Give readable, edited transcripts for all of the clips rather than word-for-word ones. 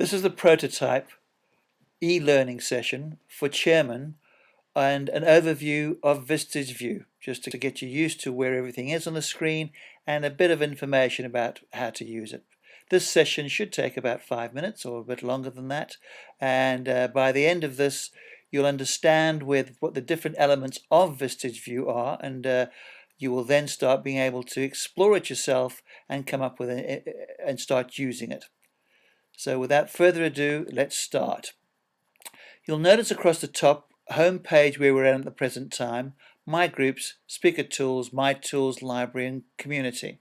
This is the prototype e-learning session for chairman and an overview of Vistage View, just to get you used to where everything is on the screen and a bit of information about how to use it. This session should take about 5 minutes or a bit longer than that, and by the end of this you'll understand what the different elements of Vistage View are, and you will then start being able to explore it yourself and come up with it and start using it. So without further ado, let's start. You'll notice across the top home page where we're at the present time, My Groups, Speaker Tools, My Tools, Library and Community.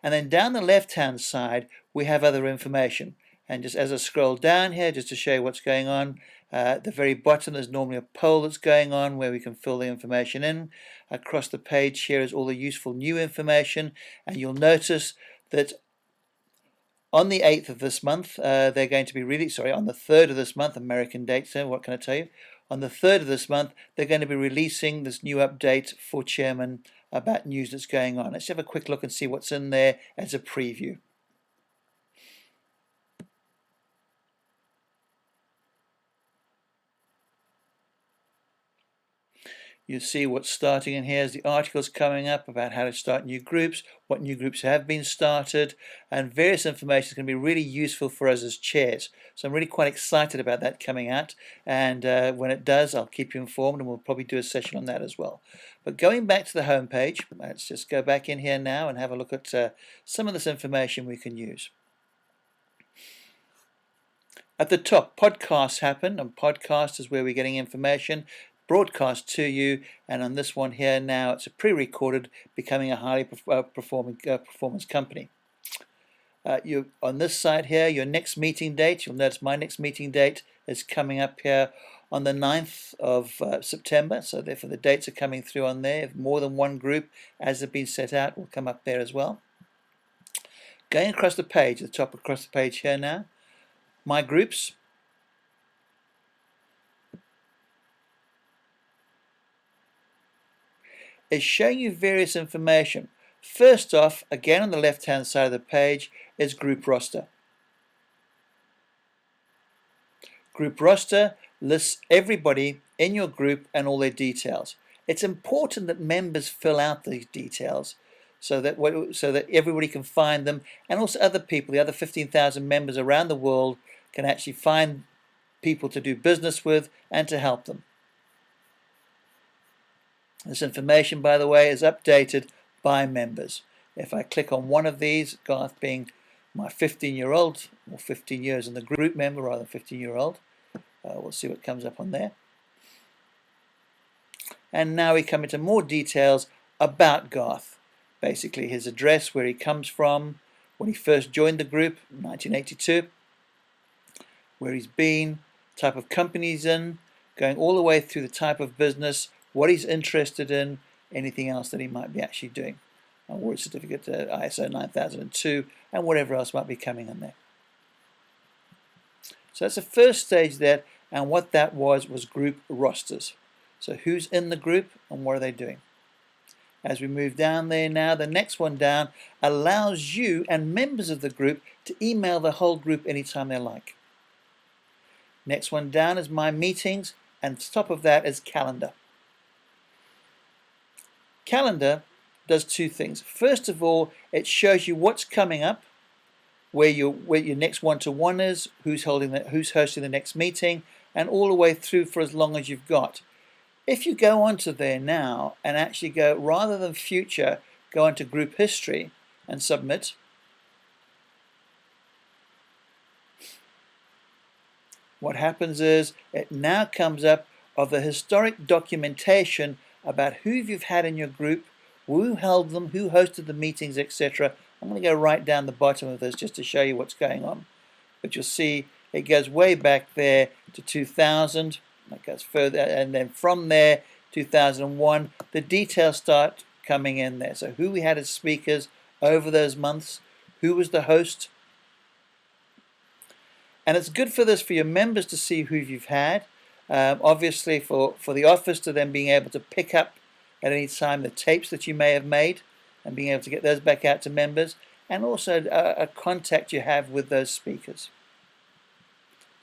And then down the left hand side we have other information. And just as I scroll down here, just to show you what's going on, at the very bottom there's normally a poll that's going on where we can fill the information in. Across the page here is all the useful new information, and you'll notice that on the 8th of this month, they're going to be on the 3rd of this month, American dates there, what can I tell you? On the 3rd of this month, they're going to be releasing this new update for Chairman about news that's going on. Let's have a quick look and see what's in there as a preview. You see what's starting in here as the articles coming up about how to start new groups, what new groups have been started, and various information is going to be really useful for us as chairs. So I'm really quite excited about that coming out, and when it does I'll keep you informed, and we'll probably do a session on that as well. But going back to the home page, let's just go back in here now and have a look at some of this information we can use. At the top, podcasts happen, and podcast is where we're getting information broadcast to you, and on this one here now it's a pre-recorded, becoming a highly performance company. On this side here, your next meeting date, you'll notice my next meeting date is coming up here on the 9th of September, so therefore the dates are coming through on there. If more than one group as they've been set out will come up there as well. Going across the page, the top across the page here now, my groups. Is showing you various information. First off, again on the left hand side of the page, is group roster. Group roster lists everybody in your group and all their details. It's important that members fill out these details so that everybody can find them, and also other people, the other 15,000 members around the world, can actually find people to do business with and to help them. This information, by the way, is updated by members. If I click on one of these, Garth being my 15-year-old, or 15 years in the group member rather than 15-year-old, we'll see what comes up on there. And now we come into more details about Garth. Basically his address, where he comes from, when he first joined the group in 1982, where he's been, type of company he's in, going all the way through the type of business, what he's interested in, anything else that he might be actually doing. Award certificate to ISO 9002 and whatever else might be coming in there. So that's the first stage there, and what that was group rosters. So who's in the group and what are they doing? As we move down there now, the next one down allows you and members of the group to email the whole group anytime they like. Next one down is my meetings, and top of that is calendar. Calendar does two things. First of all, it shows you what's coming up, where your next one-to-one is, who's hosting the next meeting, and all the way through for as long as you've got. If you go onto there now and actually go, rather than future, go onto group history and submit, what happens is it now comes up of the historic documentation about who you've had in your group, who held them, who hosted the meetings, etc. I'm going to go right down the bottom of this just to show you what's going on. But you'll see it goes way back there to 2000, that goes further, and then from there, 2001, the details start coming in there. So who we had as speakers over those months, who was the host. And it's good for this for your members to see who you've had. Obviously for the office to then being able to pick up at any time the tapes that you may have made and being able to get those back out to members, and also a contact you have with those speakers.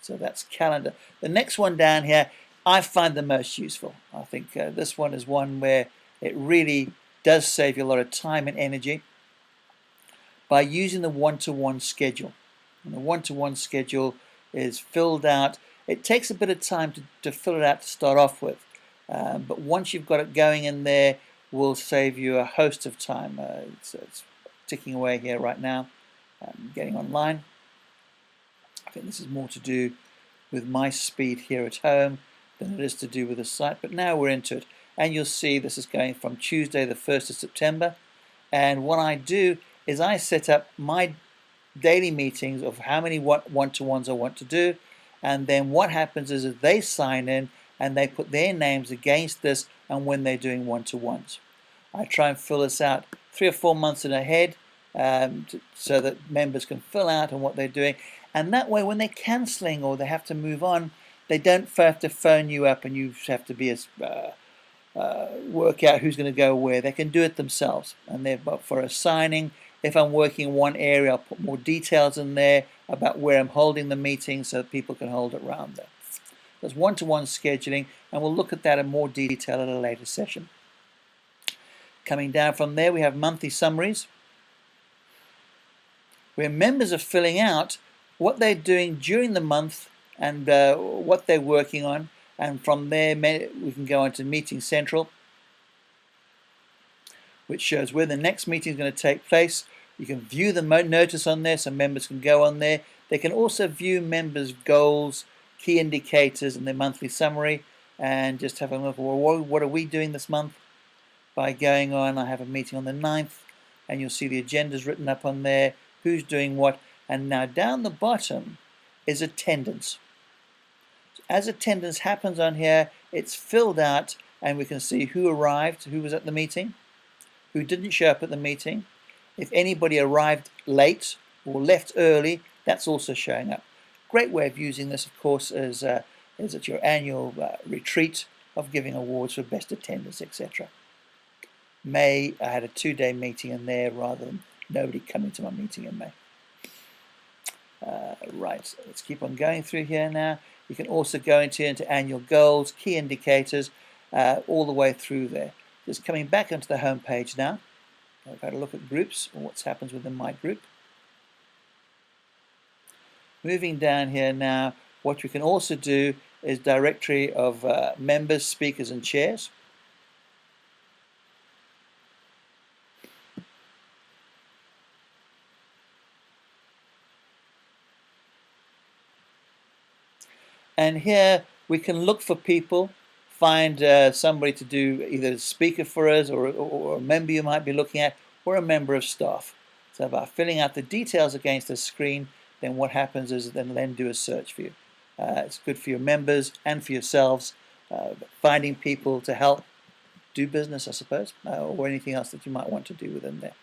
So that's calendar. The next one down here, I find the most useful. I think this one is one where it really does save you a lot of time and energy by using the one-to-one schedule. And the one-to-one schedule is filled out. It takes a bit of time to fill it out to start off with. But once you've got it going in there, will save you a host of time. It's ticking away here right now. Getting online. I think this is more to do with my speed here at home than it is to do with the site. But now we're into it. And you'll see this is going from Tuesday the 1st of September. And what I do is I set up my daily meetings of how many one-to-ones I want to do. And then what happens is that they sign in and they put their names against this and when they're doing one-to-ones. I try and fill this out 3 or 4 months in ahead so that members can fill out on what they're doing. And that way when they're cancelling or they have to move on, they don't have to phone you up and you have to be work out who's going to go where. They can do it themselves. And for assigning, if I'm working in one area, I'll put more details in there about where I'm holding the meeting so that people can hold it around there. There's one-to-one scheduling, and we'll look at that in more detail at a later session. Coming down from there, we have monthly summaries, where members are filling out what they're doing during the month and what they're working on. And from there, we can go on to Meeting Central, which shows where the next meeting is going to take place. You can view the notice on there, so members can go on there. They can also view members' goals, key indicators, and their monthly summary, and just have a look at, well, what are we doing this month? By going on, I have a meeting on the 9th, and you'll see the agendas written up on there, who's doing what, and now down the bottom is attendance. So as attendance happens on here, it's filled out, and we can see who arrived, who was at the meeting, who didn't show up at the meeting. If anybody arrived late or left early, that's also showing up. Great way of using this, of course, is at your annual retreat of giving awards for best attendance, etc. May, I had a 2-day meeting in there rather than nobody coming to my meeting in May. Right, so let's keep on going through here now. You can also go into annual goals, key indicators, all the way through there. Just coming back onto the home page now. I've had a look at groups or what happens within my group. Moving down here now, what we can also do is directory of members, speakers, and chairs. And here we can look for people, find somebody to do either a speaker for us or a member you might be looking at, or a member of staff. So by filling out the details against the screen, then what happens is then do a search for you. It's good for your members and for yourselves, finding people to help do business, I suppose, or anything else that you might want to do within there.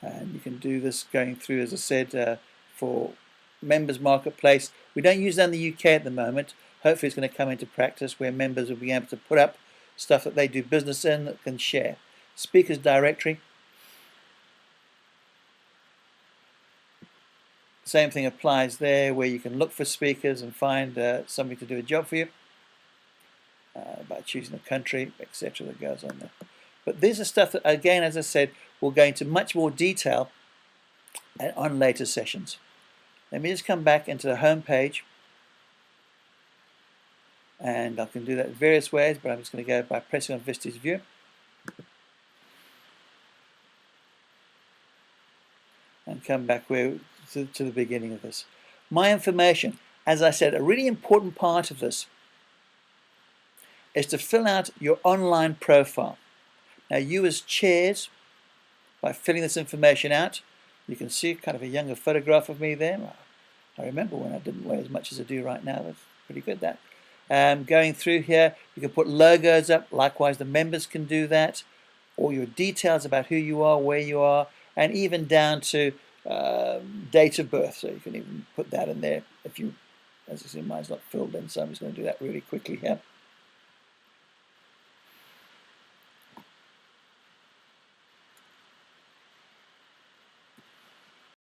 And you can do this going through, as I said, for members marketplace. We don't use that in the UK at the moment. Hopefully it's going to come into practice where members will be able to put up stuff that they do business in that can share. Speakers directory. Same thing applies there, where you can look for speakers and find somebody to do a job for you by choosing a country, etc. that goes on there. But these are stuff that, again, as I said, we'll go into much more detail on later sessions. Let me just come back into the home page, and I can do that in various ways, but I'm just going to go by pressing on Vistage View. And come back to the beginning of this. My information, as I said, a really important part of this is to fill out your online profile. Now you as chairs, by filling this information out, you can see kind of a younger photograph of me there. I remember when I didn't weigh as much as I do right now. That's pretty good, that. Going through here, you can put logos up. Likewise, the members can do that. All your details about who you are, where you are, and even down to date of birth. So you can even put that in there if you, as I said, mine's not filled in, so I'm just going to do that really quickly here.